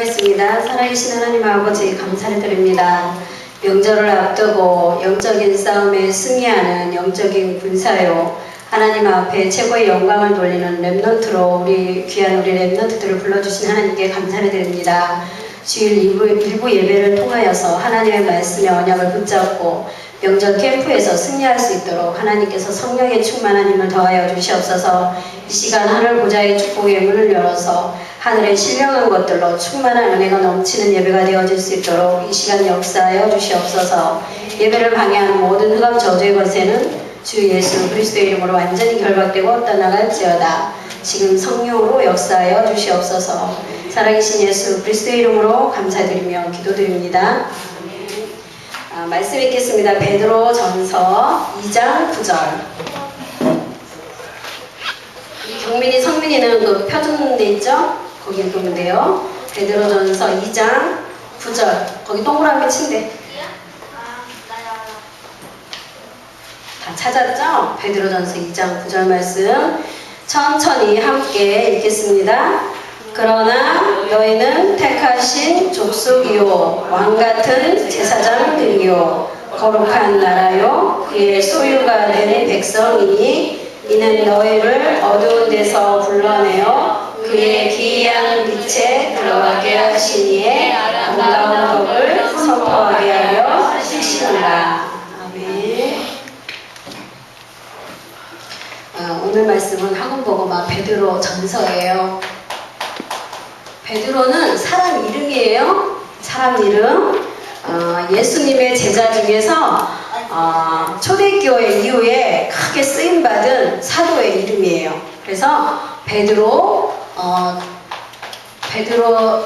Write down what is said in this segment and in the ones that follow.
기도하겠습니다. 살아계신 하나님 아버지 감사를 드립니다. 명절을 앞두고 영적인 싸움에 승리하는 영적인 군사요, 하나님 앞에 최고의 영광을 돌리는 렘넌트로 우리 귀한 우리 렘넌트들을 불러주신 하나님께 감사를 드립니다. 주일 일부 예배를 통하여서 하나님의 말씀의 언약을 붙잡고 명절 캠프에서 승리할 수 있도록 하나님께서 성령의 충만한 힘을 더하여 주시옵소서. 이 시간 하늘 보좌의 축복의 문을 열어서 하늘의 신령한 것들로 충만한 은혜가 넘치는 예배가 되어질 수 있도록 이 시간 역사하여 주시옵소서. 예배를 방해하는 모든 흑암 저주의 권세는 주 예수 그리스도의 이름으로 완전히 결박되고 떠나갈지어다. 지금 성령으로 역사하여 주시옵소서. 살아계신 예수 그리스도의 이름으로 감사드리며 기도드립니다. 말씀 읽겠습니다. 베드로 전서 2장 9절. 경민이 성민이는 그 표준돼 있죠? 거기 읽으면 돼요. 베드로 전서 2장 9절. 거기 동그라미 친대. 다 찾았죠? 베드로 전서 2장 9절 말씀 천천히 함께 읽겠습니다. 그러나 너희는 택하신 족속이요 왕같은 제사장들이요 거룩한 나라요 그의 소유가 된 백성이니 이는 너희를 어두운 데서 불러내어 그의 기이한 빛에 들어가게 하시니에 아름다운 법을 선포하게 하려 하시니라. 아멘. 오늘 말씀은 학원복음화 베드로 전서예요. 베드로는 사람 이름이에요. 사람 이름. 예수님의 제자 중에서 초대교회 이후에 크게 쓰임받은 사도의 이름이에요. 그래서 베드로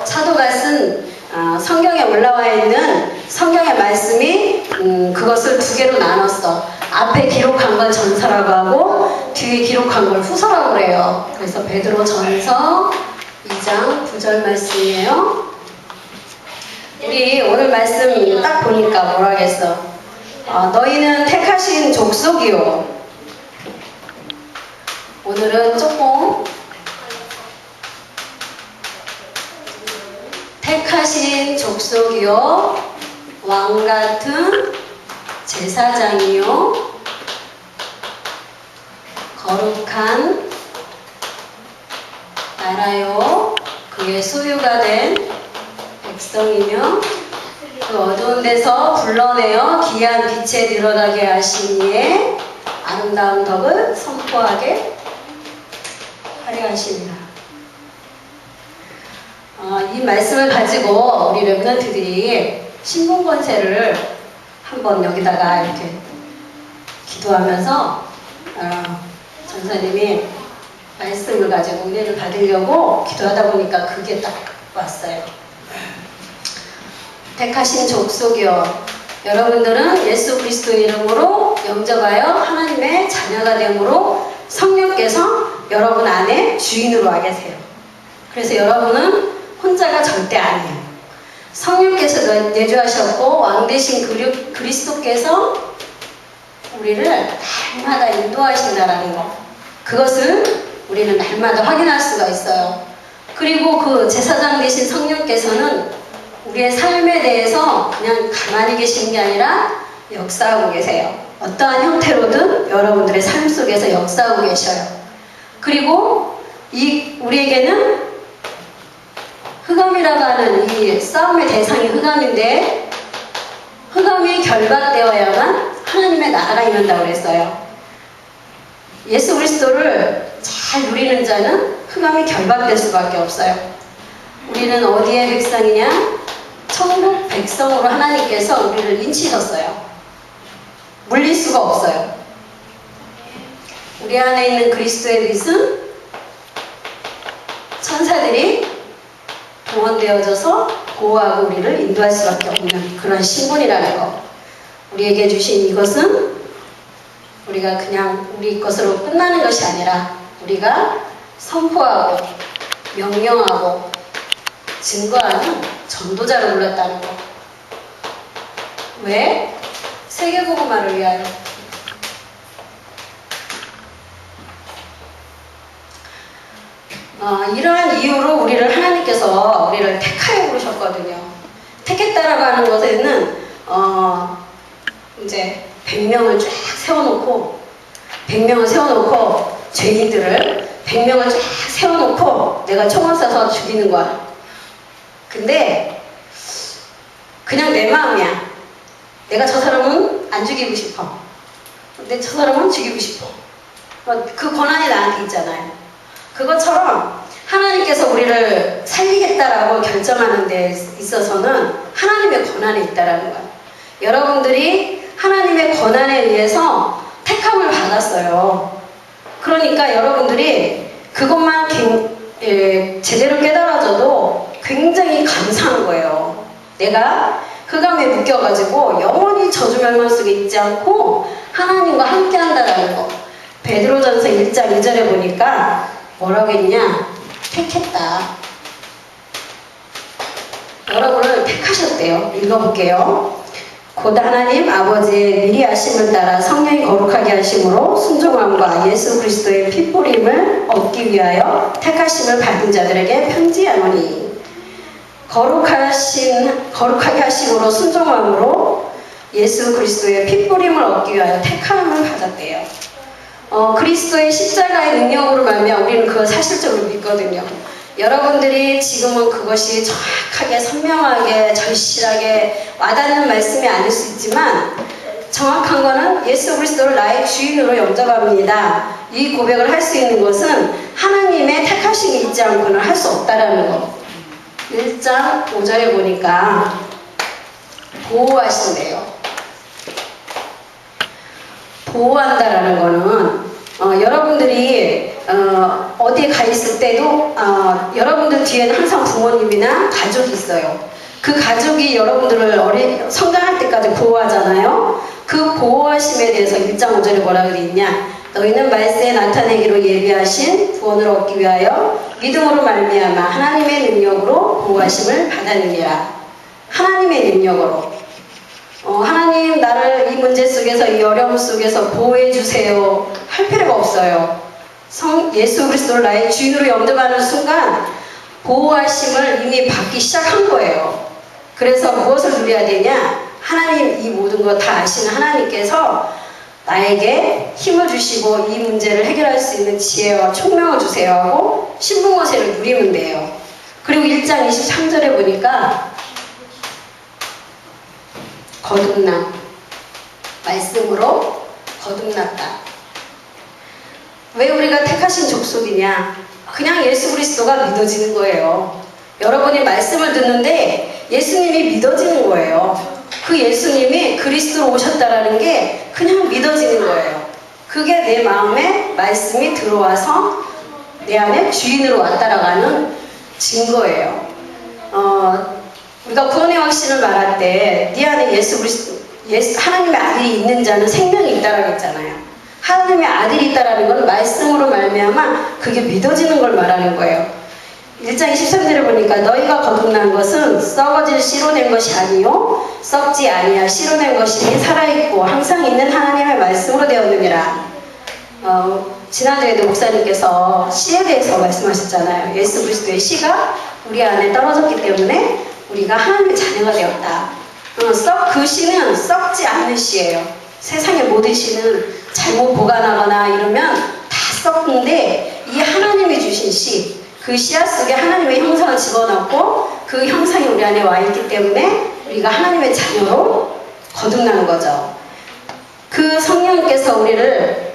사도가 쓴 성경에 올라와 있는 성경의 말씀이 그것을 두 개로 나눴어. 앞에 기록한 걸 전서라고 하고 뒤에 기록한 걸 후서라고 그래요. 그래서 베드로 전서 2장 9절 말씀이에요. 우리 오늘 말씀 딱 보니까 뭐라 하겠어? 너희는 택하신 족속이요. 오늘은 조금 택하신 족속이요 왕같은 제사장이요 거룩한 나라요 그의 소유가 된 백성이며 그 어두운 데서 불러내어 기이한 빛에 들어가게 하시니에 아름다운 덕을 선포하게 하려 하십니다. 이 말씀을 가지고 우리 렘넌트들이 신분 권세를 한번 여기다가 이렇게 기도하면서 전사님이 말씀을 가지고 은혜를 받으려고 기도하다 보니까 그게 딱 왔어요. 택하신 족속이요. 여러분들은 예수 그리스도 이름으로 영접하여 하나님의 자녀가 되므로 성령께서 여러분 안에 주인으로 와 계세요. 그래서 여러분은 혼자가 절대 아니에요. 성령께서 내주하셨고 왕 되신 그리스도께서 우리를 날마다 인도하신다라는 거. 그것을 우리는 날마다 확인할 수가 있어요. 그리고 그 제사장 되신 성령께서는 우리의 삶에 대해서 그냥 가만히 계시는 게 아니라 역사하고 계세요. 어떠한 형태로든 여러분들의 삶 속에서 역사하고 계셔요. 그리고 우리에게는 흑암이라고 하는 이 싸움의 대상이 흑암인데 흑암이 결박되어야만 하나님의 나라가 임한다고 그랬어요. 예수 그리스도를 잘 누리는 자는 흑암이 결박될 수밖에 없어요. 우리는 어디의 백성이냐? 천국 백성으로 하나님께서 우리를 인치셨어요. 물릴 수가 없어요. 우리 안에 있는 그리스도의 빛은 천사들이 동원되어져서 보호하고 우리를 인도할 수밖에 없는 그런 신분이라는 거. 우리에게 주신 이것은 우리가 그냥 우리 것으로 끝나는 것이 아니라 우리가 선포하고 명령하고 증거하는 전도자를 불렀다는 거. 왜? 세계복음화를 위하여. 이러한 이유로 우리를 하나님께서 우리를 택하여 부르셨거든요. 택했다라고 하는 것에는 이제 100명을 쫙 세워놓고 100명을 세워놓고 죄인들을 100명을 쫙 세워놓고 내가 총을 쏴서 죽이는 거야. 근데 그냥 내 마음이야. 내가 저 사람은 안 죽이고 싶어. 근데 저 사람은 죽이고 싶어. 그 권한이 나한테 있잖아요. 그것처럼 하나님께서 우리를 살리겠다라고 결정하는 데 있어서는 하나님의 권한이 있다라는 거예요. 여러분들이 하나님의 권한에 의해서 택함을 받았어요. 그러니까 여러분들이 그것만 제대로 깨달아져도 굉장히 감사한 거예요. 내가 흑암에 묶여가지고 영원히 저주멸망 속에 있지 않고 하나님과 함께 한다라는 거. 베드로전서 1장 2절에 보니까 뭐라고 했냐? 택했다. 여러분을 택하셨대요. 읽어볼게요. 곧 하나님 아버지의 미리 하심을 따라 성령이 거룩하게 하심으로 순종함과 예수 그리스도의 핏부림을 얻기 위하여 택하심을 받은 자들에게 편지하노니 거룩하게 하심으로 순종함으로 예수 그리스도의 핏부림을 얻기 위하여 택함을 받았대요. 그리스도의 십자가의 능력으로 말미암아 우리는 그걸 사실적으로 믿거든요. 여러분들이 지금은 그것이 정확하게 선명하게 절실하게 와닿는 말씀이 아닐 수 있지만 정확한 거는 예수 그리스도를 나의 주인으로 영접합니다. 이 고백을 할 수 있는 것은 하나님의 택하심이 있지 않고는 할 수 없다라는 거. 1장 5절에 보니까 보호하신대요. 보호한다라는 거는 여러분들이 어디에 가 있을 때도 여러분들 뒤에는 항상 부모님이나 가족이 있어요. 그 가족이 여러분들을 성장할 때까지 보호하잖아요. 그 보호하심에 대해서 1장 5절에 뭐라 그랬냐? 너희는 말세에 나타내기로 예비하신 구원을 얻기 위하여 믿음으로 말미암아 하나님의 능력으로 보호하심을 받았느니라. 하나님의 능력으로. 하나님 나를 이 문제 속에서 이 어려움 속에서 보호해 주세요 할 필요가 없어요. 예수 그리스도를 나의 주인으로 영접하는 순간 보호하심을 이미 받기 시작한 거예요. 그래서 무엇을 누려야 되냐? 하나님 이 모든 거 다 아시는 하나님께서 나에게 힘을 주시고 이 문제를 해결할 수 있는 지혜와 총명을 주세요 하고 신분고세를 누리면 돼요. 그리고 1장 23절에 보니까 거듭남, 말씀으로 거듭났다. 왜 우리가 택하신 족속이냐? 그냥 예수 그리스도가 믿어지는 거예요. 여러분이 말씀을 듣는데 예수님이 믿어지는 거예요. 그 예수님이 그리스도로 오셨다라는 게 그냥 믿어지는 거예요. 그게 내 마음에 말씀이 들어와서 내 안에 주인으로 왔다라고 하는 증거예요. 우리가 구원의 확신을 말할 때 네 안에 예수 그리스도, 하나님의 아들이 있는 자는 생명이 있다라고 했잖아요. 하나님의 아들이 있다라는 건 말씀으로 말미암아 그게 믿어지는 걸 말하는 거예요. 1장 23절에 보니까 너희가 거듭난 것은 썩어질 씨로 된 것이 아니요 썩지 아니하 씨로 된 것이 살아있고 항상 있는 하나님의 말씀으로 되었느니라. 지난주에도 목사님께서 씨에 대해서 말씀하셨잖아요. 예수 그리스도의 씨가 우리 안에 떨어졌기 때문에 우리가 하나님의 자녀가 되었다. 그 씨는 썩지 않는 씨예요. 세상의 모든 씨는 잘못 보관하거나 이러면 다 썩는데 이 하나님이 주신 씨, 그 씨앗 속에 하나님의 형상을 집어넣고 그 형상이 우리 안에 와 있기 때문에 우리가 하나님의 자녀로 거듭나는 거죠. 그 성령께서 우리를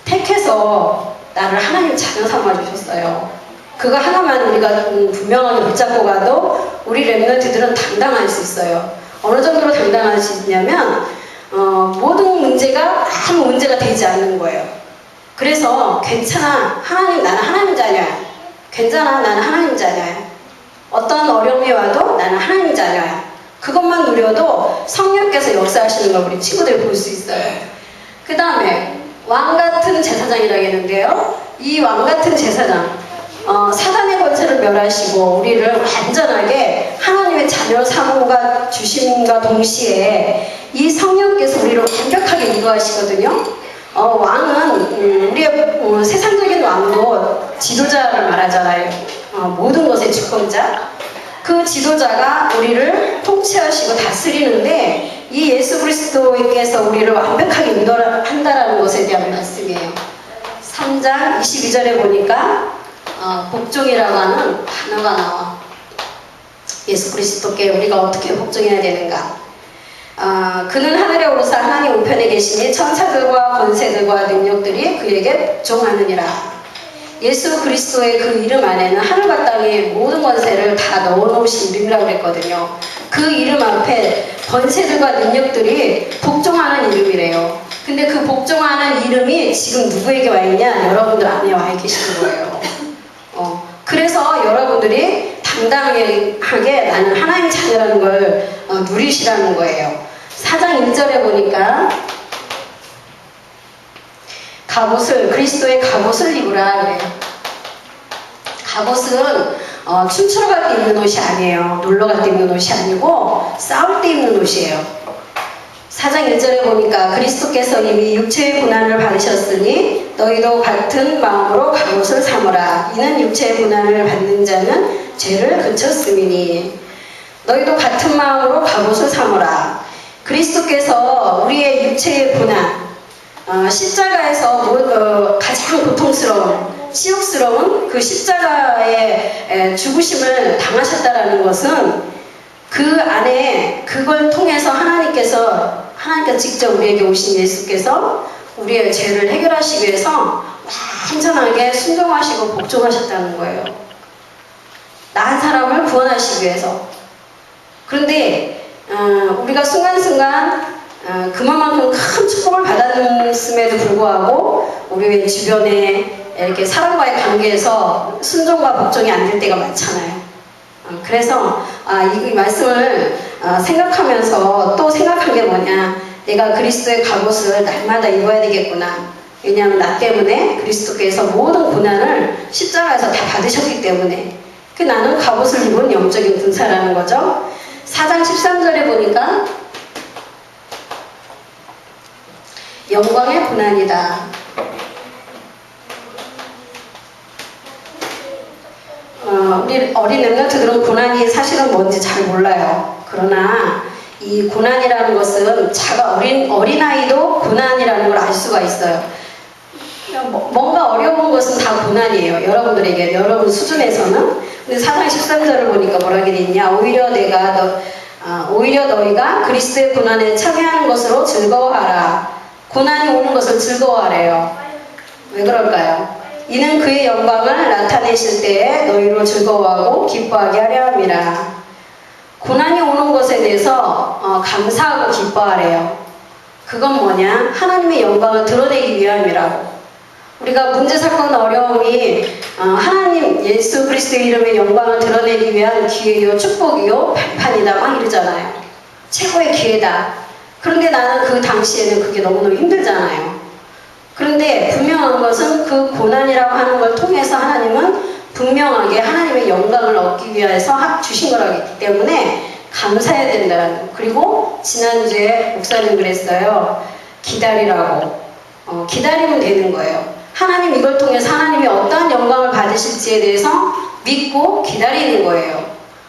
택해서 나를 하나님 자녀 삼아 주셨어요. 그거 하나만 우리가 분명하게 붙잡고 가도 우리 렘넌트들은 당당할 수 있어요. 어느 정도로 당당할 수 있냐면 모든 문제가 아무 문제가 되지 않는 거예요. 그래서 괜찮아, 하나님, 나는 하나님 자녀야. 괜찮아, 나는 하나님 자녀야. 어떤 어려움이 와도 나는 하나님 자녀야. 그것만 누려도 성령께서 역사하시는 걸 우리 친구들이 볼 수 있어요. 그 다음에 왕같은 제사장이라고 했는데요. 이 왕같은 제사장, 사단의 권세를 멸하시고 우리를 완전하게 하나님의 자녀 삼음과 주심과 동시에 이 성령께서 우리를 완벽하게 인도하시거든요. 왕은 우리의 세상적인 왕도 지도자를 말하잖아요. 모든 것의 주권자. 그 지도자가 우리를 통치하시고 다스리는데 이 예수 그리스도께서 우리를 완벽하게 인도한다라는 것에 대한 말씀이에요. 3장 22절에 보니까 복종이라고 하는 단어가 나와. 예수 그리스도께 우리가 어떻게 복종해야 되는가. 그는 하늘에 오르사 하나님 우편에 계시니 천사들과 권세들과 능력들이 그에게 복종하느니라. 예수 그리스도의 그 이름 안에는 하늘과 땅의 모든 권세를 다 넣어놓으신 이름이라고 그랬거든요. 그 이름 앞에 권세들과 능력들이 복종하는 이름이래요. 근데 그 복종하는 이름이 지금 누구에게 와 있냐? 여러분들 안에 와 계시는 거예요. 그래서 여러분들이 당당하게 나는 하나님의 자녀라는 걸 누리시라는 거예요. 4장 1절에 보니까 그리스도의 갑옷을 입으라 그래요. 갑옷은 춤추러 갈 때 입는 옷이 아니에요. 놀러 갈 때 입는 옷이 아니고 싸울 때 입는 옷이에요. 4장 1절에 보니까 그리스도께서 이미 육체의 고난을 받으셨으니 너희도 같은 마음으로 갑옷을 삼으라. 이는 육체의 고난을 받는 자는 죄를 그쳤음이니 너희도 같은 마음으로 갑옷을 삼으라. 그리스도께서 우리의 육체의 고난 십자가에서 가장 고통스러운 치욕스러운 그 십자가의 죽으심을 당하셨다라는 것은 그 안에 그걸 통해서 하나님께서 직접 우리에게 오신 예수께서 우리의 죄를 해결하시기 위해서 완전하게 순종하시고 복종하셨다는 거예요. 나한 사람을 구원하시기 위해서. 그런데 우리가 순간순간 그만큼 큰 축복을 받았음에도 불구하고 우리 주변에 이렇게 사람과의 관계에서 순종과 복종이 안 될 때가 많잖아요. 그래서 이 말씀을 생각하면서 또 생각한 게 뭐냐, 내가 그리스도의 갑옷을 날마다 입어야 되겠구나. 왜냐하면 나 때문에 그리스도께서 모든 고난을 십자가에서 다 받으셨기 때문에 나는 갑옷을 입은 영적인 군사라는 거죠. 4장 13절에 보니까 영광의 고난이다. 우리 어린 렘넌트들은 고난이 사실은 뭔지 잘 몰라요. 그러나 이 고난이라는 것은 어린아이도 고난이라는 걸 알 수가 있어요. 뭔가 어려운 것은 다 고난이에요. 여러분들에게, 여러분 수준에서는. 근데 4장 13절을 보니까 뭐라고 되어 있냐, 오히려 너희가 그리스도의 고난에 참여하는 것으로 즐거워하라. 고난이 오는 것을 즐거워하래요. 왜 그럴까요? 이는 그의 영광을 나타내실 때에 너희로 즐거워하고 기뻐하게 하려 함이라. 고난이 오는 것에 대해서 감사하고 기뻐하래요. 그건 뭐냐? 하나님의 영광을 드러내기 위함이라고. 우리가 문제, 사건, 어려움이 하나님 예수 그리스도의 이름의 영광을 드러내기 위한 기회요, 축복이요, 발판이다 막 이러잖아요. 최고의 기회다. 그런데 나는 그 당시에는 그게 너무너무 힘들잖아요. 그런데 분명한 것은 그 고난이라고 하는 걸 통해서 하나님은 분명하게 하나님의 영광을 얻기 위해서 주신 거라기 때문에 감사해야 된다는. 그리고 지난주에 목사님 그랬어요. 기다리라고. 기다리면 되는 거예요. 하나님 이걸 통해서 하나님이 어떠한 영광을 받으실지에 대해서 믿고 기다리는 거예요.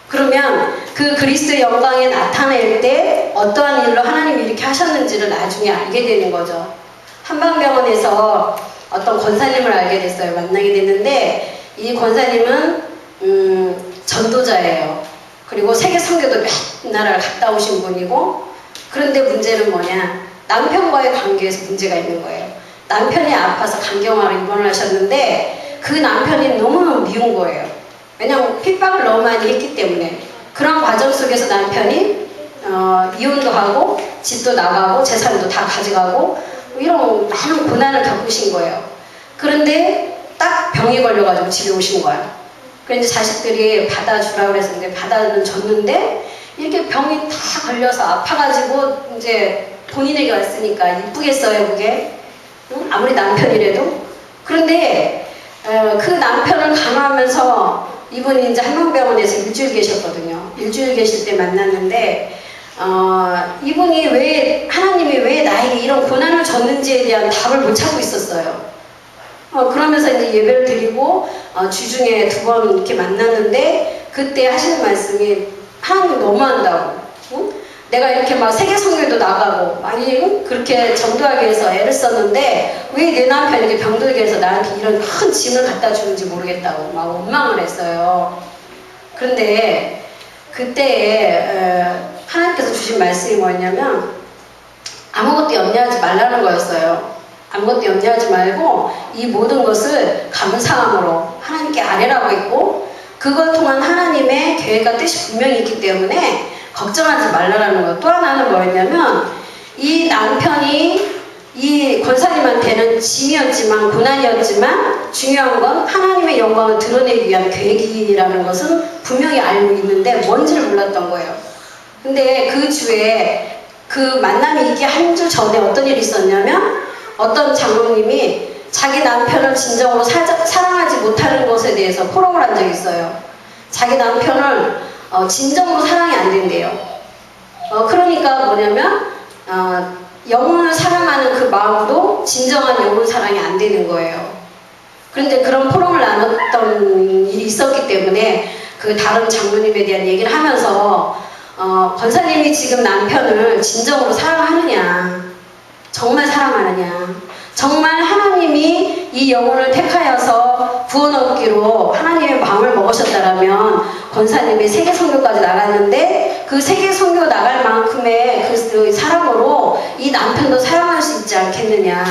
그러면 그 그리스도의 영광에 나타낼 때 어떠한 일로 하나님이 이렇게 하셨는지를 나중에 알게 되는 거죠. 한방병원에서 어떤 권사님을 알게 됐어요. 만나게 됐는데 이 권사님은 전도자예요. 그리고 세계 선교도 몇 나라를 갔다 오신 분이고, 그런데 문제는 뭐냐, 남편과의 관계에서 문제가 있는 거예요. 남편이 아파서 간경화로 입원을 하셨는데 그 남편이 너무너무 미운 거예요. 왜냐하면 핍박을 너무 많이 했기 때문에. 그런 과정 속에서 남편이 이혼도 하고 집도 나가고 재산도 다 가져가고 이런 많은 고난을 겪으신 거예요. 그런데 딱 병이 걸려가지고 집에 오신 거야. 그래서 자식들이 받아주라고 그랬는데 받아는 줬는데 이렇게 병이 다 걸려서 아파가지고 이제 본인에게 왔으니까 이쁘겠어요 그게? 응? 아무리 남편이라도. 그런데 그 남편을 간호하면서 이분이 이제 한방병원에서 일주일 계셨거든요. 일주일 계실 때 만났는데 이분이 하나님이 왜 나에게 이런 고난을 줬는지에 대한 답을 못 찾고 있었어요. 그러면서 이제 예배를 드리고 주중에 2번 이렇게 만났는데 그때 하시는 말씀이 하나님 너무한다고. 응? 내가 이렇게 막 세계 선교도 나가고 많이 그렇게 전도하기 위해서 애를 썼는데 왜 내 남편이 이렇게 병들게 해서 나한테 이런 큰 짐을 갖다 주는지 모르겠다고 막 원망을 했어요. 그런데 그때 하나님께서 주신 말씀이 뭐였냐면 아무것도 염려하지 말라는 거였어요. 아무것도 염려하지 말고 이 모든 것을 감사함으로 하나님께 아뢰라고 했고 그걸 통한 하나님의 계획과 뜻이 분명히 있기 때문에 걱정하지 말라는 거. 또 하나는 뭐였냐면 이 남편이 이 권사님한테는 짐이었지만 고난이었지만 중요한 건 하나님의 영광을 드러내기 위한 계획이라는 것은 분명히 알고 있는데 뭔지를 몰랐던 거예요. 근데 그 주에 그 만남이 있기 한 주 전에 어떤 일이 있었냐면 어떤 장로님이 자기 남편을 진정으로 사랑하지 못하는 것에 대해서 포럼을 한 적이 있어요. 자기 남편을 진정으로 사랑이 안 된대요. 그러니까 뭐냐면 영혼을 사랑하는 그 마음도 진정한 영혼 사랑이 안 되는 거예요. 그런데 그런 포럼을 나눴던 일이 있었기 때문에 그 다른 장로님에 대한 얘기를 하면서 권사님이 지금 남편을 진정으로 사랑하느냐, 정말 사랑하느냐, 정말 하나님이 이 영혼을 택하여서 구원 얻기로 하나님의 마음을 먹으셨다라면 권사님이 세계 선교까지 나갔는데 그 세계 선교 나갈 만큼의 그 사랑으로 이 남편도 사랑할 수 있지 않겠느냐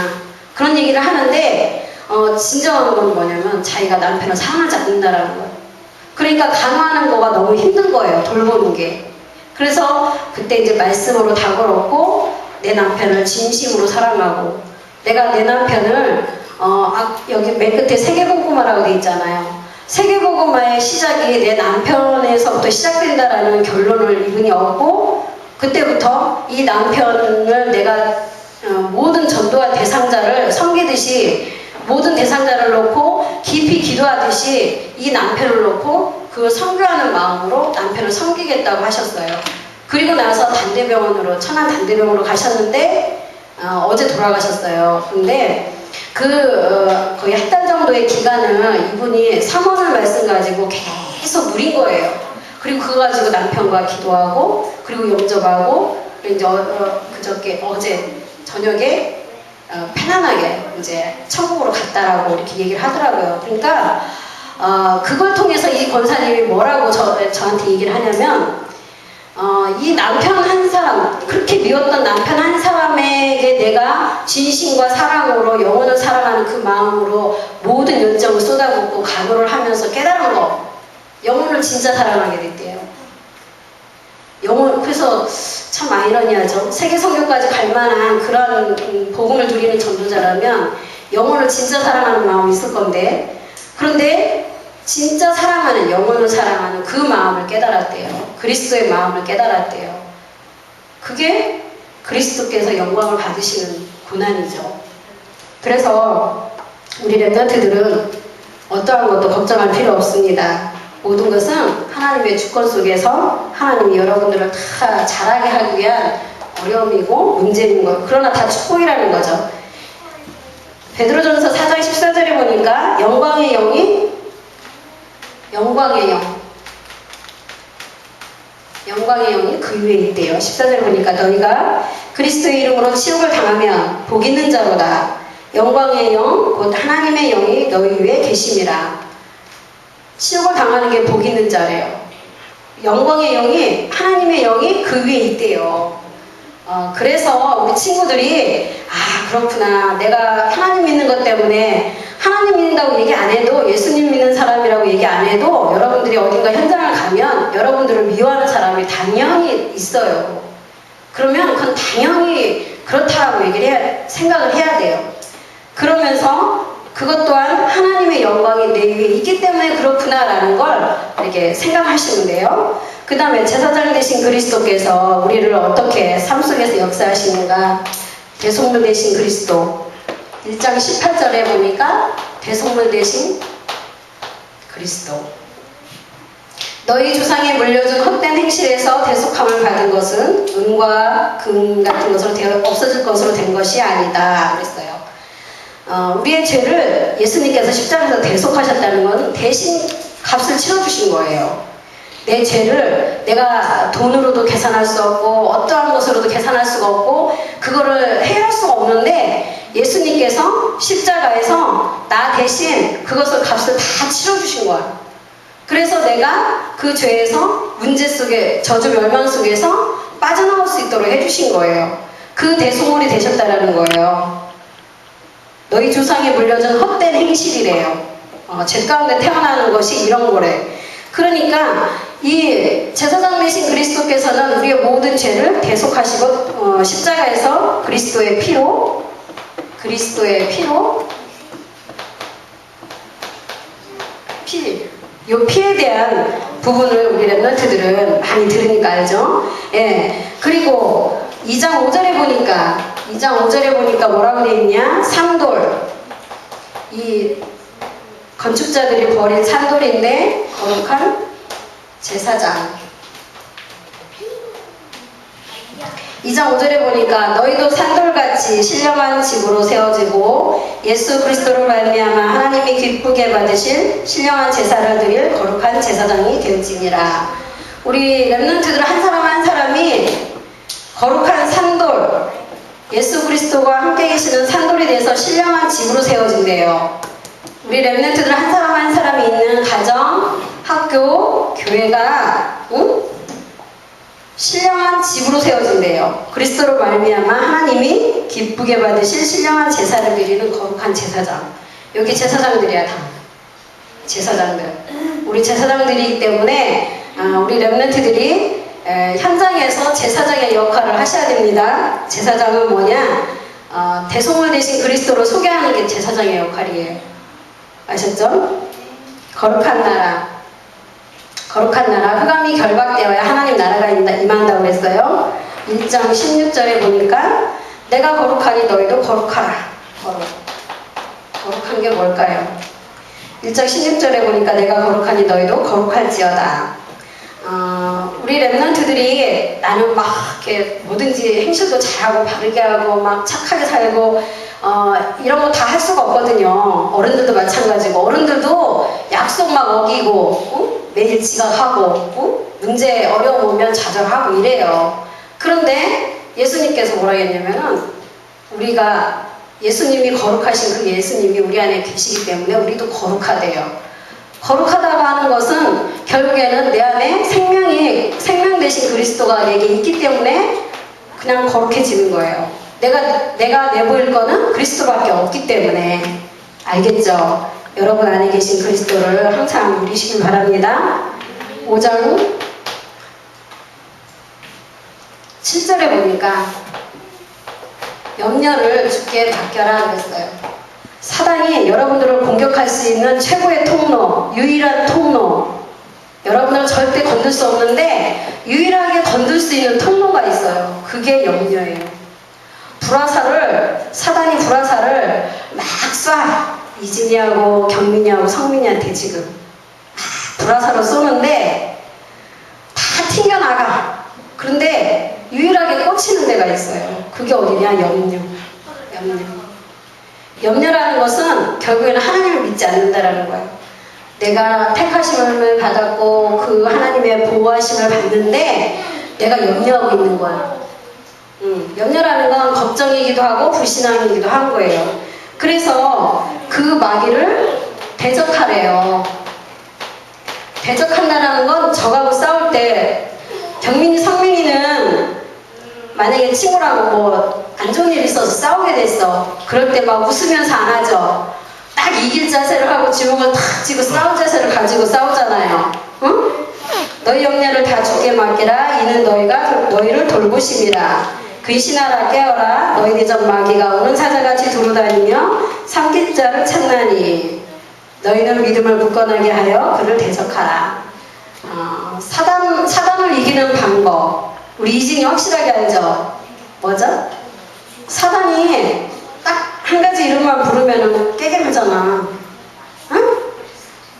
그런 얘기를 하는데 진정한 건 뭐냐면 자기가 남편을 사랑하지 않는다라는 거예요. 그러니까 강화하는 거가 너무 힘든 거예요. 돌보는 게. 그래서 그때 이제 말씀으로 답을 얻고 내 남편을 진심으로 사랑하고 내가 내 남편을 여기 맨 끝에 세계복음화라고 돼 있잖아요. 세계복음화의 시작이 내 남편에서부터 시작된다라는 결론을 이분이 얻고 그때부터 이 남편을 내가 모든 전도와 대상자를 섬기듯이 모든 대상자를 놓고 깊이 기도하듯이 이 남편을 놓고 그 선교하는 마음으로 남편을 섬기겠다고 하셨어요. 그리고 나서 단대병원으로 천안 단대병원으로 가셨는데 어제 돌아가셨어요. 근데 거의 한 달 정도의 기간을 이분이 3원을 말씀 가지고 계속 누린 거예요. 그리고 그거 가지고 남편과 기도하고 그리고 영접하고 이제 그저께 어제 저녁에 편안하게 이제 천국으로 갔다라고 이렇게 얘기를 하더라고요. 그러니까 그걸 통해서 이 권사님이 뭐라고 저한테 얘기를 하냐면 이 남편 한 사람, 그렇게 미웠던 남편 한 사람에게 내가 진심과 사랑으로 영혼을 사랑하는 그 마음으로 모든 열정을 쏟아붓고 간호를 하면서 깨달은 거, 영혼을 진짜 사랑하게 됐대요. 그래서 참 아이러니하죠. 세계 선교까지 갈 만한 그런 복음을 누리는 전도자라면 영혼을 진짜 사랑하는 마음이 있을 건데, 그런데 진짜 사랑하는, 영혼을 사랑하는 그 마음을 깨달았대요. 그리스도의 마음을 깨달았대요. 그게 그리스도께서 영광을 받으시는 고난이죠. 그래서 우리 랩런트들은 어떠한 것도 걱정할 필요 없습니다. 모든 것은 하나님의 주권 속에서 하나님이 여러분들을 다 잘하게 하기 위한 어려움이고 문제인 거예요. 그러나 다 축복이라는 거죠. 베드로전서 4장 14절에 보니까 영광의 영이 그 위에 있대요. 14절 보니까 너희가 그리스도의 이름으로 치욕을 당하면 복 있는 자로다. 영광의 영 곧 하나님의 영이 너희 위에 계심이라. 치욕을 당하는 게 복 있는 자래요. 영광의 영이, 하나님의 영이 그 위에 있대요. 그래서 우리 친구들이 그렇구나, 내가 하나님 믿는 것 때문에 하나님 믿는다고 얘기 안 해도, 예수님 믿는 사람이라고 얘기 안 해도 여러분들이 어딘가 현장을 가면 여러분들을 미워하는 사람이 당연히 있어요. 그러면 그건 당연히 그렇다라고 생각을 해야 돼요. 그러면서 그것 또한 하나님의 영광이 내 위에 있기 때문에 그렇구나라는 걸 이렇게 생각하시면 돼요. 그 다음에 제사장 되신 그리스도께서 우리를 어떻게 삶 속에서 역사하시는가. 대속물 되신 그리스도 1장 18절에 보니까 대속물 되신 그리스도, 너희 조상이 물려준 헛된 행실에서 대속함을 받은 것은 은과 금 같은 것으로 없어질 것으로 된 것이 아니다 그랬어요. 우리의 죄를 예수님께서 십자가에서 대속하셨다는 건 대신 값을 치러주신 거예요. 내 죄를 내가 돈으로도 계산할 수 없고 어떠한 것으로도 계산할 수가 없고 그거를 해결할 수가 없는데 예수님께서 십자가에서 나 대신 그것을 값을 다 치러주신 거야. 그래서 내가 그 죄에서 문제 속에 저주 멸망 속에서 빠져나올 수 있도록 해주신 거예요. 그 대속물이 되셨다라는 거예요. 너희 조상이 물려준 헛된 행실이래요. 죄 가운데 태어나는 것이 이런 거래. 그러니까 이 제사장 되신 그리스도께서는 우리의 모든 죄를 대속하시고 십자가에서 그리스도의 피로 이 피에 대한 부분을 우리 랩런트들은 많이 들으니까 알죠? 예. 그리고 2장 5절에 보니까 뭐라고 되어 있냐? 산돌. 이 건축자들이 버린 산돌인데 거룩한 제사장. 2장 5절에 보니까 너희도 산돌같이 신령한 집으로 세워지고 예수 그리스도로 말미암아 하나님이 기쁘게 받으실 신령한 제사를 드릴 거룩한 제사장이 되었지니라. 우리 랩런트들 한 사람 한 사람이 거룩한 산돌, 예수 그리스도가 함께 계시는 산돌이 돼서 신령한 집으로 세워진대요. 우리 랩런트들 한 사람 한 사람이 있는 가정, 학교, 교회가 신령한 집으로 세워진대요. 그리스도로 말미암아 하나님이 기쁘게 받으실 신령한 제사를 드리는 거룩한 제사장. 여기 제사장들이야 다. 제사장들. 우리 제사장들이기 때문에 우리 랩런트들이 현장에서 제사장의 역할을 하셔야 됩니다. 제사장은 뭐냐? 대속물 대신 그리스도를 소개하는 게 제사장의 역할이에요. 아셨죠? 거룩한 나라. 흑암이 결박되어야 하나님 나라가 임한다고 했어요. 1장 16절에 보니까 내가 거룩하니 너희도 거룩하라. 거룩한 게 뭘까요? 1장 16절에 보니까 내가 거룩하니 너희도 거룩할지어다. 우리 랩런트들이 나는 막 이렇게 뭐든지 행실도 잘하고 바르게 하고 막 착하게 살고 이런 거 다 할 수가 없거든요. 어른들도 마찬가지고 어른들도 약속 막 어기고 매일 지각하고 문제 어려움 오면 좌절하고 이래요. 그런데 예수님께서 뭐라 했냐면은 우리가 예수님이 거룩하신 그 예수님이 우리 안에 계시기 때문에 우리도 거룩하대요. 거룩하다고 하는 것은 결국에는 내 안에 생명 되신 그리스도가 내게 있기 때문에 그냥 거룩해지는 거예요. 내가 내보일 거는 그리스도밖에 없기 때문에. 알겠죠? 여러분 안에 계신 그리스도를 항상 누리시길 바랍니다. 5장 7절에 보니까 염려를 주께 맡겨라 그랬어요. 사단이 여러분들을 공격할 수 있는 최고의 통로, 유일한 통로, 여러분들은 절대 건들 수 없는데 유일하게 건들 수 있는 통로가 있어요. 그게 염려예요. 사단이 불화살을 막 쏴. 이진이하고 경민이하고 성민이한테 지금 막 불화살을 쏘는데 다 튕겨나가. 그런데 유일하게 꽂히는 데가 있어요. 그게 어디냐? 염려라는 것은 결국에는 하나님을 믿지 않는다라는 거예요. 내가 택하심을 받았고 그 하나님의 보호하심을 받는데 내가 염려하고 있는 거야. 염려라는 건 걱정이기도 하고 불신앙이기도 한 거예요. 그래서 그 마귀를 대적하래요. 대적한다는 건 저하고 싸울 때 경민이, 성민이는 만약에 친구랑 뭐 안 좋은 일 있어서 싸우게 됐어. 그럴 때 막 웃으면서 안 하죠. 딱 이길 자세를 하고 주먹을 탁 쥐고 싸울 자세를 가지고 싸우잖아요. 응? 너희 염려를 다 주께 맡기라. 이는 너희를 돌보심이라. 근신하라 깨어라. 너희 대적 마귀가 오는 사자같이 두루다니며 삼킬 자를 찾나니 너희는 믿음을 굳건하게 하여 그를 대적하라. 사단을 이기는 방법 우리 이진이 확실하게 알죠? 뭐죠? 사단이 딱 한 가지 이름만 부르면 깨게 하잖아. 응?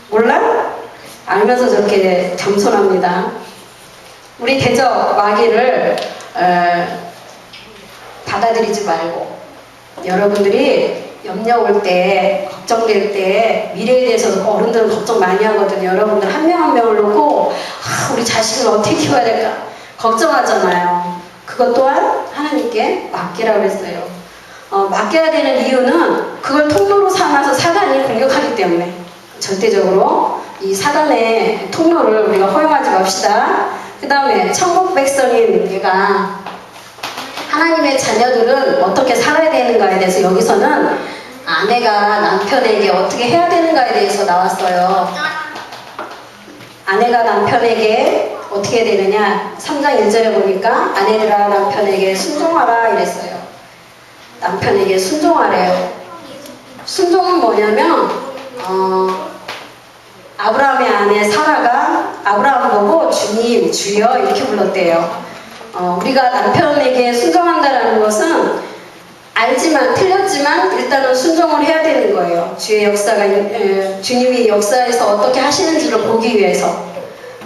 몰라? 알면서 저렇게 겸손합니다. 우리 대적 마귀를 받아들이지 말고, 여러분들이 염려 올 때, 걱정될 때, 미래에 대해서 어른들은 걱정 많이 하거든요. 여러분들 한 명 한 명을 놓고 우리 자식을 어떻게 키워야 될까 걱정하잖아요. 그것 또한 하나님께 맡기라고 했어요. 맡겨야 되는 이유는 그걸 통로로 삼아서 사단이 공격하기 때문에, 절대적으로 이 사단의 통로를 우리가 허용하지 맙시다. 그 다음에 천국 백성인 얘가 하나님의 자녀들은 어떻게 살아야 되는가에 대해서 여기서는 아내가 남편에게 어떻게 해야 되는가에 대해서 나왔어요. 아내가 남편에게 어떻게 해야 되느냐, 3장 1절에 보니까 아내들아 남편에게 순종하라 이랬어요. 남편에게 순종하래요. 순종은 뭐냐면 아브라함의 아내 사라가 아브라함 보고 주님, 주여 이렇게 불렀대요. 우리가 남편에게 순종한다는 것은 알지만, 틀렸지만 일단은 순종을 해야 되는 거예요. 주의 역사가, 주님이 역사에서 어떻게 하시는지를 보기 위해서.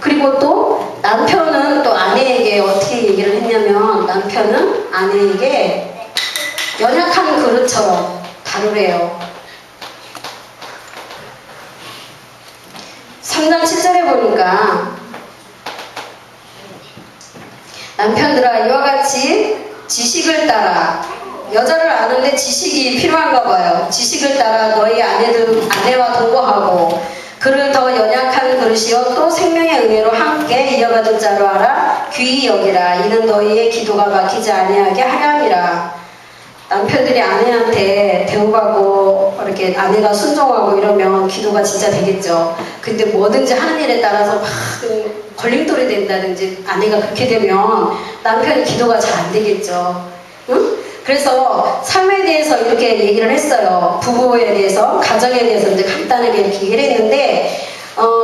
그리고 또 남편은 또 아내에게 어떻게 얘기를 했냐면, 남편은 아내에게 연약한 그릇처럼 다루래요. 3장 7절에 보니까 남편들아 이와 같이 지식을 따라, 여자를 아는데 지식이 필요한가 봐요. 지식을 따라 너희 아내와 동거하고 그를 더 연약한 그릇이요 또 생명의 은혜로 함께 이어가는 자로 알아 귀히 여기라. 이는 너희의 기도가 막히지 아니하게 하려 함이라. 남편들이 아내한테 대우받고 이렇게 아내가 순종하고 이러면 기도가 진짜 되겠죠. 근데 뭐든지 하는 일에 따라서 막 걸림돌이 된다든지 아내가 그렇게 되면 남편이 기도가 잘 안 되겠죠. 응? 그래서 삶에 대해서 이렇게 얘기를 했어요. 부부에 대해서, 가정에 대해서 이제 간단하게 이렇게 얘기를 했는데,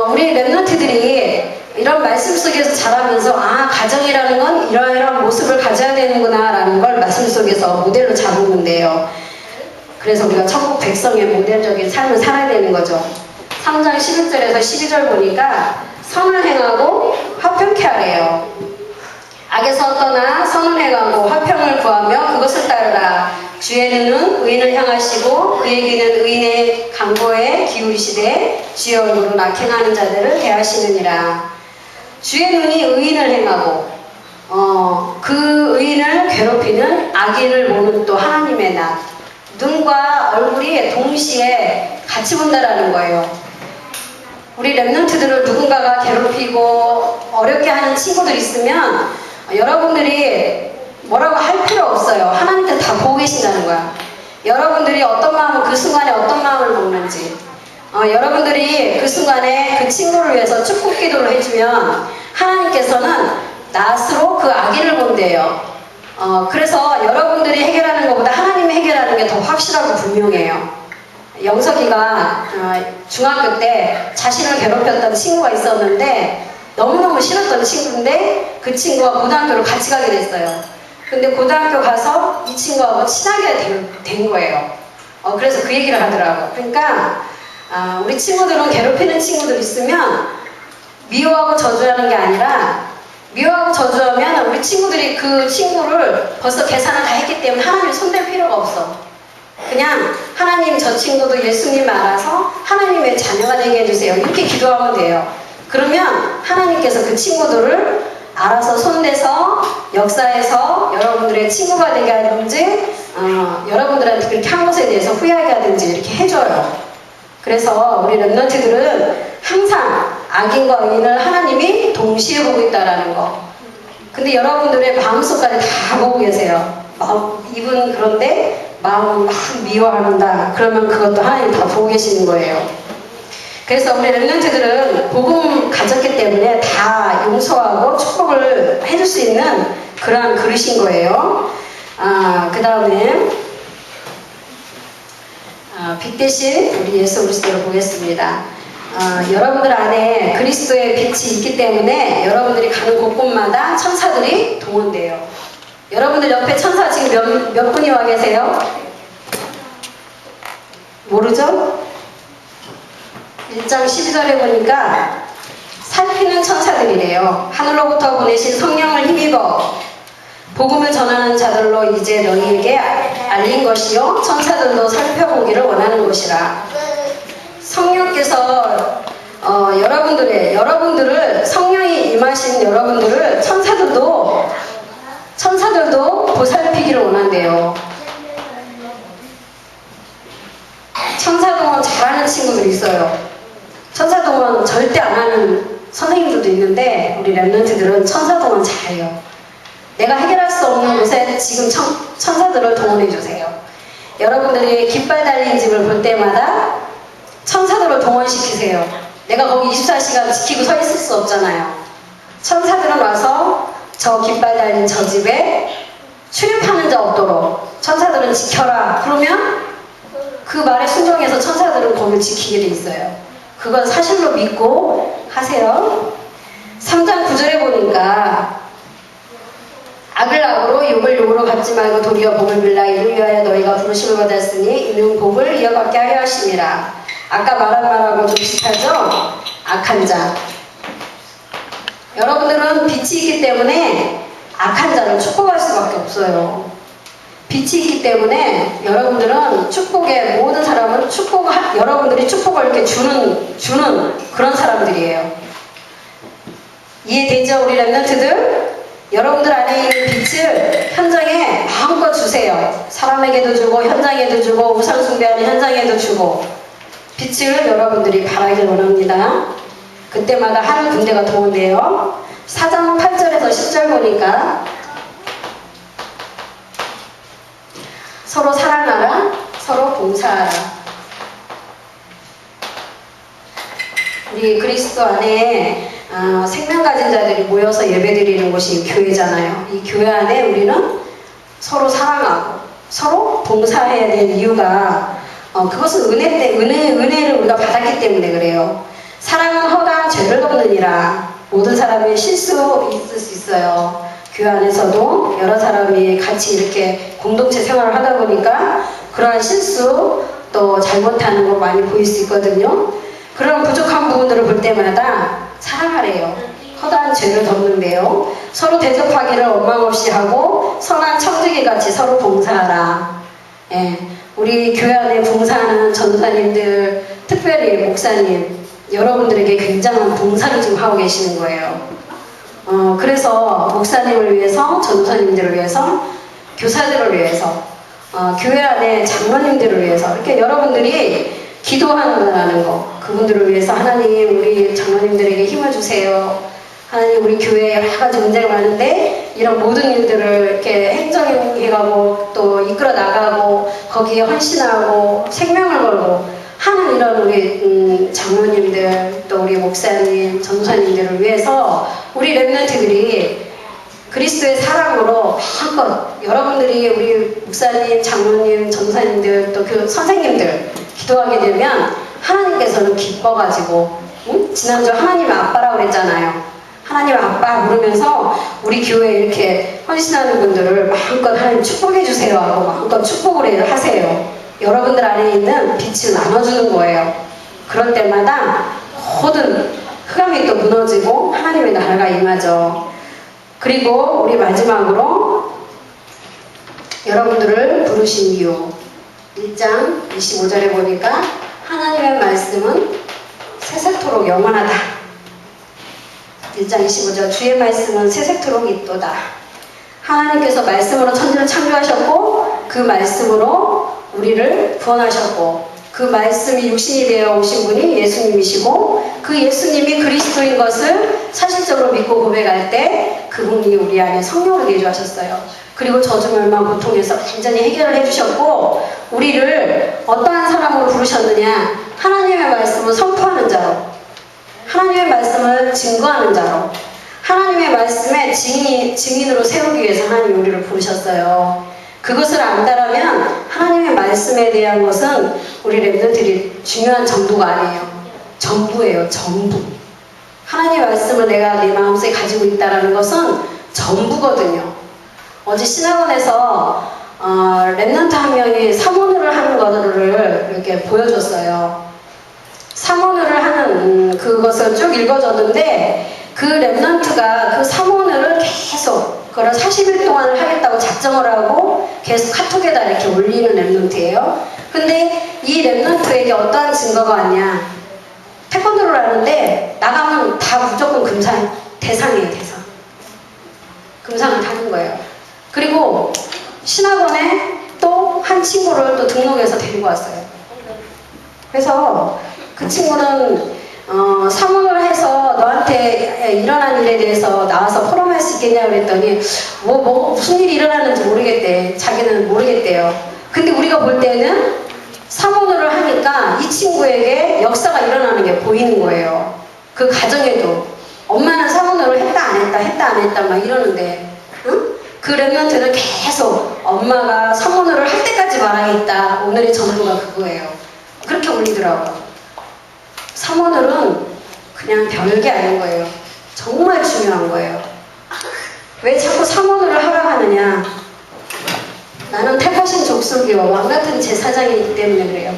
우리 랩런트들이 이런 말씀 속에서 자라면서 가정이라는 건 이러이러한 모습을 가져야 되는구나 라는 걸 말씀 속에서 모델로 잡은 건데요. 그래서 우리가 천국 백성의 모델적인 삶을 살아야 되는 거죠. 3장 11절에서 12절 보니까 선을 행하고 화평케 하래요. 악에서 떠나 선을 행하고 화평을 구하며 그것을 따르라. 주의 눈은 의인을 향하시고 그의 귀는 의인의 강구에 기울이시되 주의 얼굴은 악행하는 자들을 대하시느니라. 주의 눈이 의인을 행하고 그 의인을 괴롭히는 악인을 보는 또 하나님의 낯, 눈과 얼굴이 동시에 같이 본다라는 거예요. 우리 랩런트들을 누군가가 괴롭히고 어렵게 하는 친구들 있으면 여러분들이 뭐라고 할 필요 없어요. 하나님께 다 보고 계신다는 거야. 여러분들이 어떤 마음을, 그 순간에 어떤 마음을 먹는지, 여러분들이 그 순간에 그 친구를 위해서 축복 기도를 해주면 하나님께서는 낫으로 그 악인을 본대요. 그래서 여러분들이 해결하는 것보다 하나님이 해결하는 게 더 확실하고 분명해요. 영석이가 중학교 때 자신을 괴롭혔던 친구가 있었는데 너무너무 싫었던 친구인데 그 친구가 고등학교를 같이 가게 됐어요. 근데 고등학교 가서 이 친구하고 친하게 된 거예요. 그래서 그 얘기를 하더라고. 그러니까 우리 친구들은 괴롭히는 친구들 있으면 미워하고 저주하는 게 아니라, 미워하고 저주하면 우리 친구들이 그 친구를 벌써 계산을 다 했기 때문에 하나님 손댈 필요가 없어. 그냥 하나님 저 친구도 예수님 알아서 하나님의 자녀가 되게 해주세요. 이렇게 기도하면 돼요. 그러면 하나님께서 그 친구들을 알아서 손대서 역사에서 여러분들의 친구가 되게 하든지 여러분들한테 그렇게 한 것에 대해서 후회하게 하든지 이렇게 해줘요. 그래서 우리 랩런트들은 항상 악인과 의인을 하나님이 동시에 보고 있다라는 거. 근데 여러분들의 마음속까지 다 보고 계세요. 입은 그런데 마음은 막 미워한다. 그러면 그것도 하나님 다 보고 계시는 거예요. 그래서 우리 랩런트들은 복음 가졌기 때문에 다 용서하고 축복을 해줄 수 있는 그러한 그릇인 거예요. 그 다음에 빛 대신 우리 예수 그리스도를 보겠습니다. 여러분들 안에 그리스도의 빛이 있기 때문에 여러분들이 가는 곳곳마다 천사들이 동원돼요. 여러분들 옆에 천사 지금 몇 분이 와 계세요? 모르죠? 1장 12절에 보니까 살피는 천사들이래요. 하늘로부터 보내신 성령을 힘입어 복음을 전하는 자들로 이제 너희에게 알린 것이요 천사들도 살펴보기를 원하는 것이라. 성령께서 여러분들을 성령이 임하신 여러분들을 천사들도 보살피기를 원한대요. 천사동원 잘하는 친구들이 있어요. 천사동원 절대 안 하는 선생님들도 있는데 우리 랩런트들은 천사동원 잘해요. 내가 해결할 수 없는 곳에 지금 천사들을 동원해 주세요. 여러분들이 깃발 달린 집을 볼 때마다 천사들을 동원시키세요. 내가 거기 24시간 지키고 서 있을 수 없잖아요. 천사들은 와서 저 깃발 달린 저 집에 출입하는 자 없도록 천사들은 지켜라. 그러면 그 말에 순종해서 천사들은 거기를 지키게 돼 있어요. 그건 사실로 믿고 하세요. 3장 9절에 보니까 악을 악으로 욕을 욕으로 갚지 말고 도리어 복을 빌라. 이를 위하여 너희가 부르심을 받았으니 이는 복을 이어받게 하려 하심이라. 아까 말한 말하고 좀 비슷하죠? 악한 자. 여러분들은 빛이 있기 때문에 악한 자를 축복할 수밖에 없어요. 빛이 있기 때문에 여러분들은 축복에 모든 사람은 여러분들이 축복을 이렇게 주는 그런 사람들이에요. 이해되죠? 우리 랩런트들? 여러분들 안에 있는 빛을 현장에 마음껏 주세요. 사람에게도 주고 현장에도 주고 우상숭배하는 현장에도 주고 빛을 여러분들이 바라길 원합니다. 그때마다 하는 군대가 동원돼요. 4장 8절에서 10절 보니까 서로 사랑하라, 서로 봉사하라. 우리 그리스도 안에 생명 가진 자들이 모여서 예배드리는 곳이 교회잖아요. 이 교회 안에 우리는 서로 사랑하고 서로 봉사해야 될 이유가 그것은 은혜를 우리가 받았기 때문에 그래요. 사랑은 허가 죄를 덮느니라. 모든 사람이 실수 있을 수 있어요. 교회 안에서도 여러 사람이 같이 이렇게 공동체 생활을 하다 보니까 그러한 실수 또 잘못하는 거 많이 보일 수 있거든요. 그런 부족한 부분들을 볼 때마다 사랑하래요. 허다한 죄를 덮는데요. 서로 대접하기를 원망 없이 하고 선한 청지기 같이 서로 봉사하라. 예, 우리 교회 안에 봉사하는 전도사님들, 특별히 목사님, 여러분들에게 굉장한 봉사를 지금 하고 계시는 거예요. 그래서 목사님을 위해서, 전도사님들을 위해서, 교사들을 위해서, 교회 안에 장로님들을 위해서 이렇게 여러분들이 기도한다는 거, 그분들을 위해서 하나님 우리 장로님들에게 힘을 주세요. 하나님 우리 교회에 여러 가지 문제가 많은데 이런 모든 일들을 이렇게 행정해가고 또 이끌어 나가고 거기에 헌신하고 생명을 걸고 하는 이런 우리 장로님들 또 우리 목사님, 전도사님들을 위해서 우리 랩런트들이 그리스도의 사랑으로 마음껏 여러분들이 우리 목사님, 장로님, 전도사님들 또 그 선생님들 기도하게 되면 하나님께서는 기뻐가지고 지난주 하나님 아빠라고 그랬잖아요. 하나님 아빠 부르면서 우리 교회에 이렇게 헌신하는 분들을 마음껏 하나님 축복해 주세요 하고 마음껏 축복을 하세요. 여러분들 안에 있는 빛을 나눠주는 거예요. 그럴 때마다 모든 흑암이 또 무너지고 하나님의 나라가 임하죠. 그리고 우리 마지막으로 여러분들을 부르신 이유 1장 25절에 보니까 하나님의 말씀은 세세토록 영원하다. 1장 25절 주의 말씀은 세세토록 있도다. 하나님께서 말씀으로 천지를 창조하셨고 그 말씀으로 우리를 구원하셨고 그 말씀이 육신이 되어 오신 분이 예수님이시고 그 예수님이 그리스도인 것을 사실적으로 믿고 고백할 때 그분이 우리 안에 성령을 내주하셨어요. 그리고 저주멸망 고통에서 완전히 해결을 해주셨고 우리를 어떠한 사람으로 부르셨느냐, 하나님의 말씀을 선포하는 자로, 하나님의 말씀을 증거하는 자로, 하나님의 말씀에 증인으로 세우기 위해서 하나님이 우리를 부르셨어요. 그것을 안다라면 하나님의 말씀에 대한 것은 우리 랩런트들이 중요한 정도가 아니에요. 전부예요. 전부. 하나님의 말씀을 내가 내 마음속에 가지고 있다는 것은 전부거든요. 어제 신학원에서 랩런트 한 명이 사모를 하는 거를 이렇게 보여줬어요. 삼원을 하는 그것을 쭉 읽어줬는데 그 랩런트가 그 삼원을 계속 그걸 40일 동안 하겠다고 작정을 하고 계속 카톡에다 이렇게 올리는 랩런트예요. 근데 이 랩런트에게 어떠한 증거가 왔냐? 태권도를 하는데 나가면 다 무조건 금상 대상이에요. 대상. 금상을 타는 거예요. 그리고 신학원에 또 한 친구를 또 등록해서 데리고 왔어요. 그래서 그 친구는 사문을 해서 너한테 일어난 일에 대해서 나와서 포럼할 수 있겠냐고 그랬더니 무슨 일이 일어났는지 모르겠대. 자기는 모르겠대요. 근데 우리가 볼 때는 사문을 하니까 이 친구에게 역사가 일어나는 게 보이는 거예요. 그 가정에도 엄마는 사문을 했다 안 했다 했다 안 했다 막 이러는데 응? 그 랩런트는 계속 엄마가 사문을 할 때까지 말하겠다. 오늘의 전부가 그거예요. 그렇게 올리더라고요. 삼원을은 그냥 별게 아닌 거예요. 정말 중요한 거예요. 왜 자꾸 삼원을 하라 하느냐? 나는 택하신 족속이요 왕같은 제사장이기 때문에 그래요.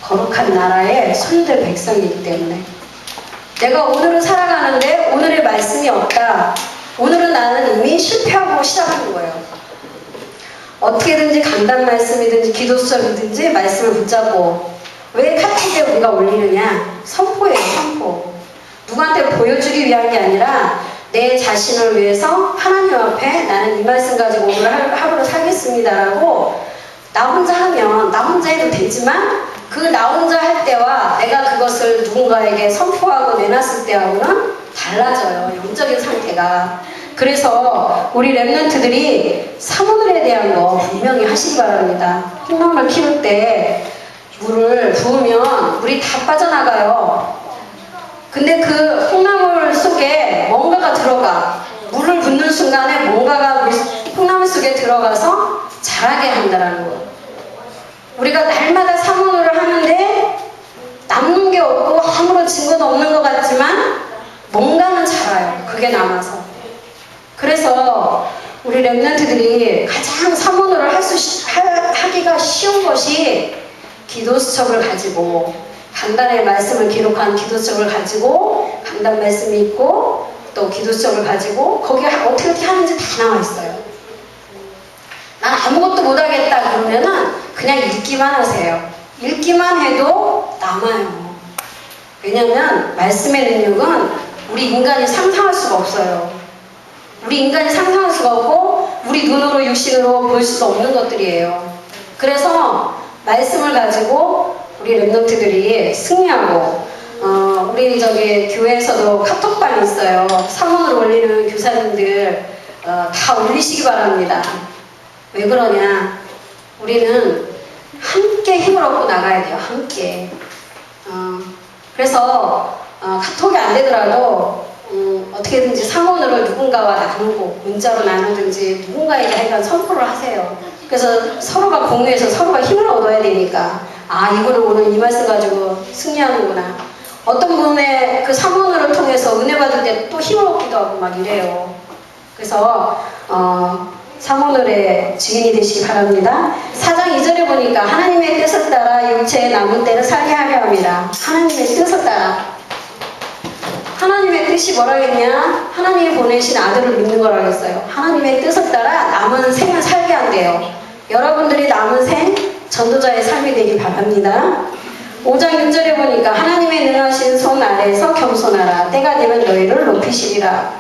거룩한 나라의 소유될 백성이기 때문에. 내가 오늘은 살아가는데 오늘의 말씀이 없다. 오늘은 나는 이미 실패하고 시작하는 거예요. 어떻게든지 강단 말씀이든지 기도 수업이든지 말씀을 붙잡고 왜 카톡에 우리가 올리느냐? 선포예요, 선포. 누구한테 보여주기 위한 게 아니라 내 자신을 위해서 하나님 앞에 나는 이 말씀 가지고 오늘 하루를 살겠습니다라고 나 혼자 하면 나 혼자 해도 되지만 그 나 혼자 할 때와 내가 그것을 누군가에게 선포하고 내놨을 때하고는 달라져요. 영적인 상태가. 그래서 우리 랩런트들이 사문을에 대한 거 분명히 하시기 바랍니다. 콩나물 키울 때 물을 부으면 물이 다 빠져나가요. 근데 그 콩나물 속에 뭔가가 들어가. 물을 붓는 순간에 뭔가가 콩나물 속에 들어가서 자라게 한다는 거. 우리가 날마다 사문을 하는데 남는 게 없고 아무런 증거도 없는 것 같지만 뭔가는 자라요. 그게 남아서. 그래서 우리 랩런트들이 가장 사문을 하기가 쉬운 것이 기도수첩을 가지고 강단의 말씀을 기록한 기도수첩을 가지고 강단 말씀이 있고 또 기도수첩을 가지고 거기에 어떻게 하는지 다 나와 있어요. 난 아무것도 못하겠다 그러면은 그냥 읽기만 하세요. 읽기만 해도 남아요. 왜냐면 말씀의 능력은 우리 인간이 상상할 수가 없어요. 우리 인간이 상상할 수가 없고 우리 눈으로 육신으로 볼 수도 없는 것들이에요. 그래서 말씀을 가지고 우리 랩런트들이 승리하고 우리 저기 교회에서도 카톡방이 있어요. 사문을 올리는 교사님들 다 올리시기 바랍니다. 왜 그러냐? 우리는 함께 힘을 얻고 나가야 돼요. 함께. 그래서 카톡이 안 되더라도 어떻게든지 사문을 누군가와 나누고 문자로 나누든지 누군가에게 하여간 선포를 하세요. 그래서 서로가 공유해서 서로가 힘을 얻어야 되니까 이거는 오늘 이 말씀 가지고 승리하는구나. 어떤 분의 그 사문을 통해서 은혜 받을 때 또 힘을 얻기도 하고 막 이래요. 그래서 사문을의 증인이 되시기 바랍니다. 4장 2절에 보니까 하나님의 뜻을 따라 육체의 남은 때를 살게 하려 합니다. 하나님의 뜻을 따라. 하나님의 뜻이 뭐라겠냐? 하나님이 보내신 아들을 믿는 거라겠어요. 하나님의 뜻을 따라 남은 생을 살게 한대요. 여러분들이 남은 생 전도자의 삶이 되길 바랍니다. 5장 6절에 보니까 하나님의 능하신 손 아래에서 겸손하라. 때가 되면 너희를 높이시리라.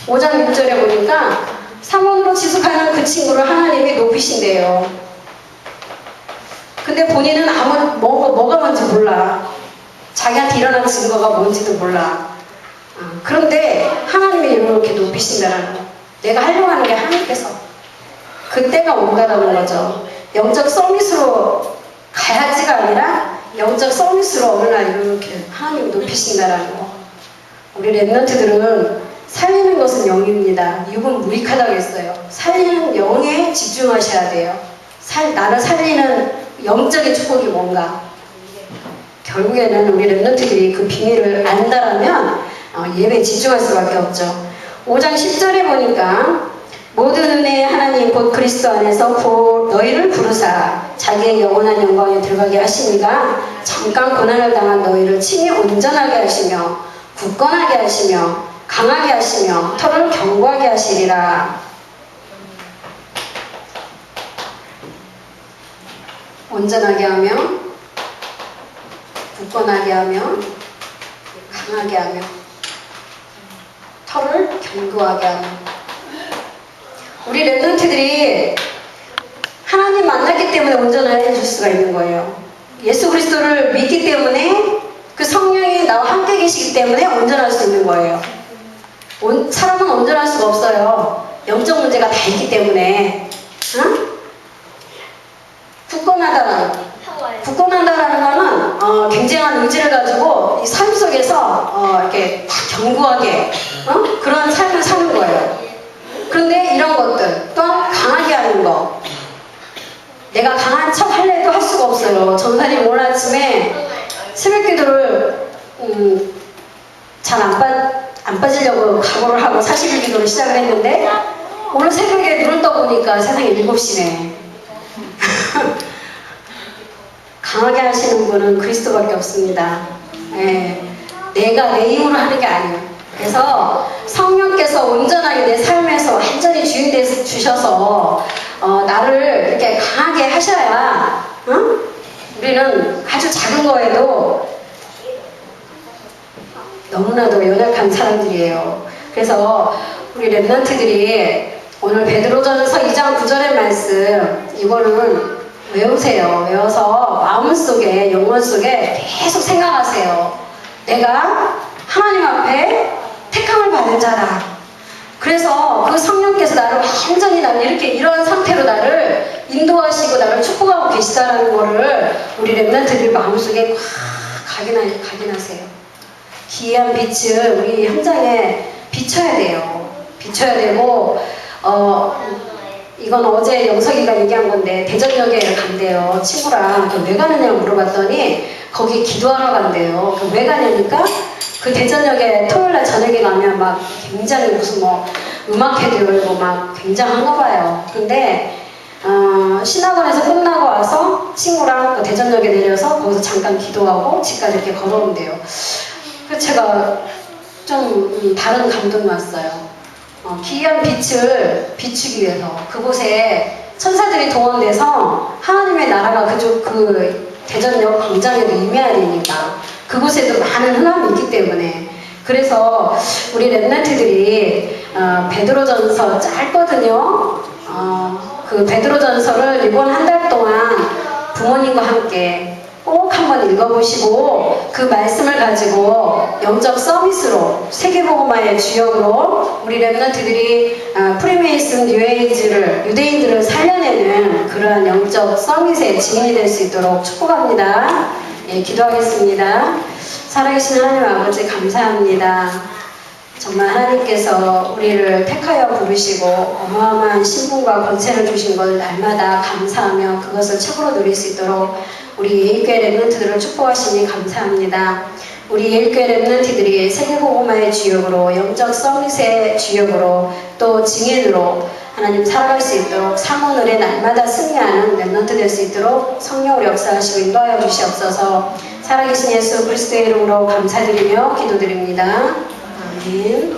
5장 6절에 보니까 사문으로 지속하는 그 친구를 하나님이 높이신대요. 근데 본인은 뭐가 뭔지 몰라. 자기한테 일어난 증거가 뭔지도 몰라. 그런데 하나님이 이렇게 높이신다는 거. 내가 하려고 하는 게 하나님께서. 그때가 온다라는 거죠. 영적 서밋으로 가야지가 아니라 영적 서밋으로 어느 날 이렇게 하나님이 높이신다라는 거. 우리 랩런트들은 살리는 것은 영입니다. 육은 무익하다고 했어요. 살리는 영에 집중하셔야 돼요. 나를 살리는 영적인 축복이 뭔가. 결국에는 우리 랩런트들이 그 비밀을 안다라면 예배에 집중할 수밖에 없죠. 5장 10절에 보니까 모든 은혜의 하나님 곧 그리스도 안에서 너희를 부르사 자기의 영원한 영광에 들어가게 하시니가 잠깐 고난을 당한 너희를 친히 온전하게 하시며 굳건하게 하시며 강하게 하시며 털을 견고하게 하시리라. 온전하게 하며 굳건하게 하며 강하게 하며 털을 견고하게 하며. 우리 랩런트들이 하나님 만났기 때문에 온전해질 수가 있는 거예요. 예수 그리스도를 믿기 때문에 그 성령이 나와 함께 계시기 때문에 온전할 수 있는 거예요. 사람은 온전할 수가 없어요. 영적 문제가 다 있기 때문에. 응? 굳건하다라는 거는 굉장한 의지를 가지고 이 삶 속에서 이렇게 딱 견고하게 그런 삶을 사는 거예요. 그런데 이런 것들 또한 강하게 하는 거, 내가 강한 척 할래도 할 수가 없어요. 전사님 오늘 아침에 새벽 기도를 잘 안 빠지려고 각오를 하고 40일 기도를 시작을 했는데 오늘 새벽에 눈을 떠보니까 세상에 7시네. 강하게 하시는 분은 그리스도밖에 없습니다. 예, 내가 내 힘으로 하는 게 아니에요. 그래서 성령께서 온전하게 내 삶에서 완전히 주인 되어 주셔서 나를 이렇게 강하게 하셔야 우리는 아주 작은 거에도 너무나도 연약한 사람들이에요. 그래서 우리 랩런트들이 오늘 베드로전서 2장 9절의 말씀 이거는 외우세요. 외워서 마음속에 영혼 속에 계속 생각하세요. 내가 하나님 앞에 택함을 받은 자다. 그래서 그 성령께서 나를 완전히 이렇게 이런 상태로 나를 인도하시고 나를 축복하고 계시다라는 거를 우리 랩런트들 마음속에 꽉 각인하세요. 기이한 빛을 우리 현장에 비춰야 돼요. 비춰야 되고 이건 어제 영석이가 얘기한 건데 대전역에 간대요. 친구랑 왜 가느냐고 물어봤더니 거기 기도하러 간대요. 왜 가냐니까 그 대전역에 토요일날 저녁에 가면 막 굉장히 무슨 뭐 음악회도 열고 막 굉장한가 봐요. 근데 신학원에서 끝나고 와서 친구랑 그 대전역에 내려서 거기서 잠깐 기도하고 집까지 이렇게 걸어온대요. 그래서 제가 좀 다른 감동이 왔어요. 기이한 빛을 비추기 위해서 그곳에 천사들이 동원돼서 하나님의 나라가 그 대전역 광장에도 임해야 되니까 그곳에도 많은 흔함이 있기 때문에 그래서 우리 랩런트들이 베드로전서 짧거든요. 그 베드로전서를 이번 한 달 동안 부모님과 함께 꼭 한번 읽어보시고 그 말씀을 가지고 영적 서비스로 세계복음화의 주역으로 우리 랩런트들이 프리메이슨 뉴에이지를 유대인들을 살려내는 그러한 영적 서비스의 증인이 될 수 있도록 축복합니다. 예, 기도하겠습니다. 살아계신 하나님 아버지 감사합니다. 정말 하나님께서 우리를 택하여 부르시고 어마어마한 신분과 권세를 주신 걸 날마다 감사하며 그것을 최고로 누릴 수 있도록 우리 예일교회 랩런트들을 축복하시니 감사합니다. 우리 예일교회 랩런트들이 세계복음화의 주역으로 영적 서밋의 주역으로 또 증인으로 하나님 살아갈 수 있도록 사모늘에 날마다 승리하는 랩런트 될 수 있도록 성령으로 역사하시고 인도하여 주시옵소서. 살아계신 예수 그리스도의 이름으로 감사드리며 기도드립니다. 아멘.